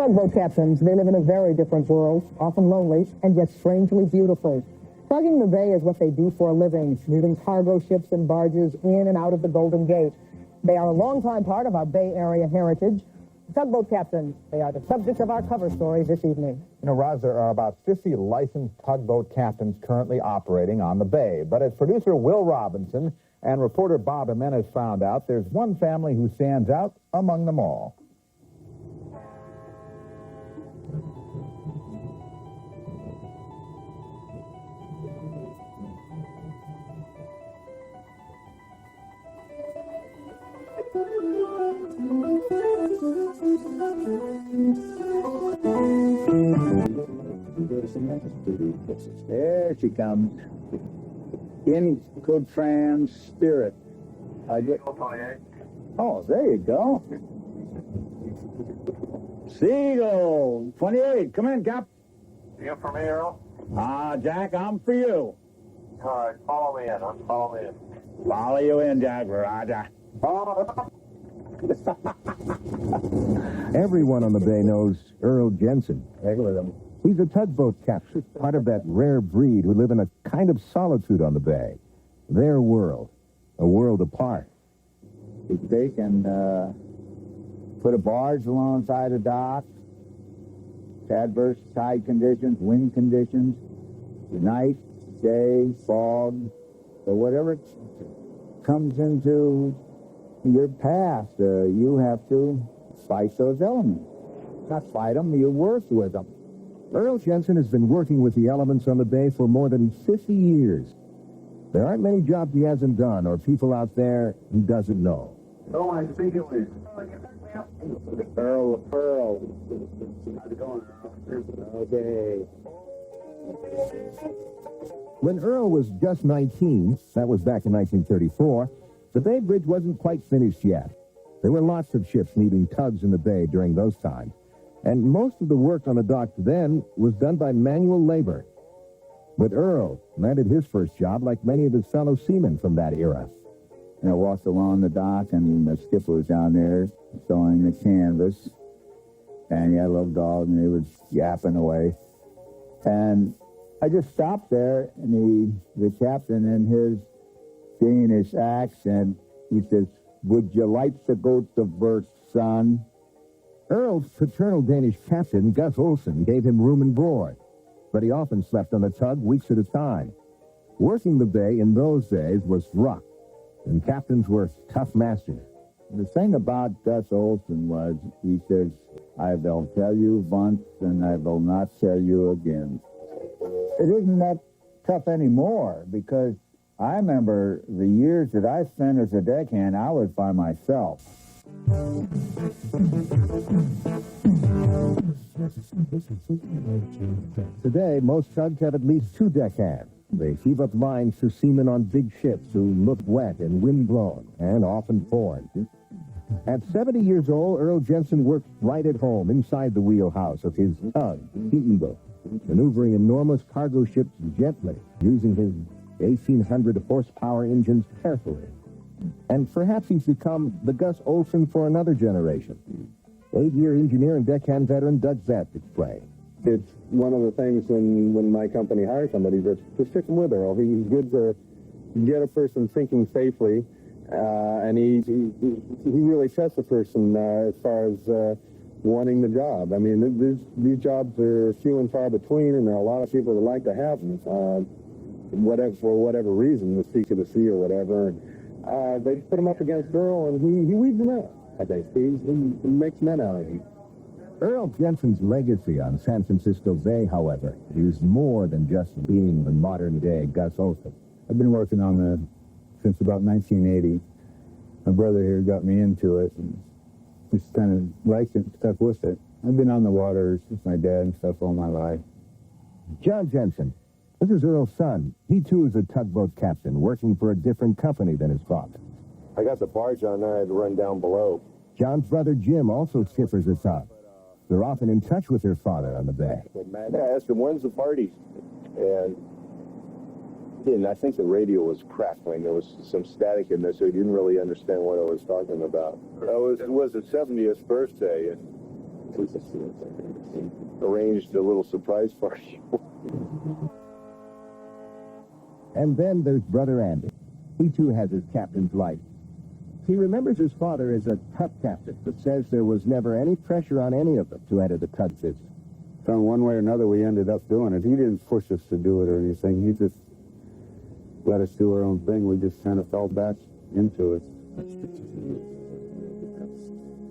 Tugboat captains, they live in a very different world, often lonely and yet strangely beautiful. Tugging the bay is what they do for a living, moving cargo ships and barges in and out of the Golden Gate. They are a longtime part of our Bay Area heritage. Tugboat captains, they are the subject of our cover story this evening. You know, Roz, there are about 50 licensed tugboat captains currently operating on the bay. But as producer Will Robinson and reporter Bob Jimenez found out, there's one family who stands out among them all. There she comes. In good Fran spirit. Oh, there you go. Seagull, 28. Come in, Cap. You for me, Earl? Jack, I'm for you. All right, follow me in. Follow me in. Follow you in, Jack. Roger. Everyone on the bay knows Earl Jensen. Take with him. He's a tugboat captain, part of that rare breed who live in a kind of solitude on the bay. Their world, a world apart. They can put a barge alongside a dock. Adverse tide conditions, wind conditions, night, day, fog, or whatever comes into your path, you have to fight those elements. Not fight them, you work with them. Earl Jensen has been working with the elements on the bay for more than 50 years. There aren't many jobs he hasn't done or people out there he doesn't know. Oh, I think it was. Earl. How's it going, Earl? Okay. When Earl was just 19, that was back in 1934, the Bay Bridge wasn't quite finished yet. There were lots of ships needing tugs in the bay during those times. And most of the work on the dock then was done by manual labor. But Earl landed his first job like many of his fellow seamen from that era. And I walked along the dock, and the skipper was down there sewing the canvas. And he had a little dog, and he was yapping away. And I just stopped there, and the captain, in his Danish accent, he says, "Would you like to go to berth, son?" Earl's paternal Danish captain, Gus Olsen, gave him room and board, but he often slept on the tug weeks at a time. Working the bay in those days was rough, and captains were tough masters. The thing about Gus Olsen was, he says, "I will tell you once, and I will not tell you again." It isn't that tough anymore, because I remember the years that I spent as a deckhand, I was by myself. Today, most tugs have at least two deckhands. They heave up lines for seamen on big ships who look wet and windblown and often torn. At 70 years old, Earl Jensen worked right at home inside the wheelhouse of his tug, Tugging, maneuvering enormous cargo ships gently, using his 1,800 horsepower engines carefully. And perhaps he's become the Gus Olsen for another generation. 8-year engineer and deckhand veteran Doug Zett explained. It's one of the things when my company hires somebody to stick him with Earl. He's good to get a person thinking safely, and he really tests a person as far as wanting the job. I mean, these jobs are few and far between, and there are a lot of people that like to have them, for whatever reason, the seek of the sea or whatever. They put him up against Earl, and he weeds them out. I think he makes men out of him. Earl Jensen's legacy on San Francisco Bay, however, is more than just being the modern-day Gus Olsen. I've been working on it since about 1980. My brother here got me into it, and just kind of liked it and stuck with it. I've been on the waters with my dad and stuff all my life. John Jensen. This is Earl's son. He, too, is a tugboat captain, working for a different company than his father. I got the barge on there. I had to run down below. John's brother Jim also skippers a tug. They're often in touch with their father on the bay. I asked him, when's the party? And I think the radio was crackling. There was some static in there, so he didn't really understand what I was talking about. It was his 70th birthday, and arranged a little surprise party. And then there's brother Andy. He too has his captain's life. He remembers his father as a tug captain, but says there was never any pressure on any of them to enter the tug business. So one way or another, we ended up doing it. He didn't push us to do it or anything. He just let us do our own thing. We just kind of fell back into it.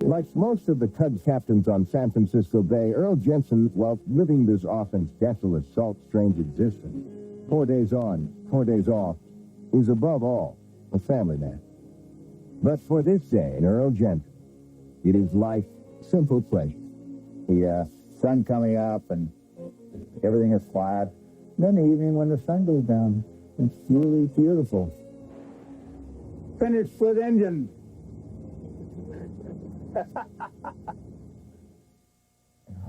Like most of the tug captains on San Francisco Bay, Earl Jensen, while living this often desolate, salt, strange existence, 4 days on, 4 days off, is above all a family man. But for this day in Earl Jensen, it is life, simple pleasure. The sun coming up and everything is quiet. Then the evening when the sun goes down, it's really beautiful. Finish split engine.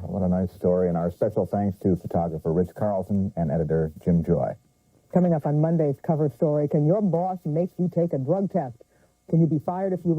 What a nice story, and our special thanks to photographer Rich Carlson and editor Jim Joy. Coming up on Monday's cover story, can your boss make you take a drug test? Can you be fired if you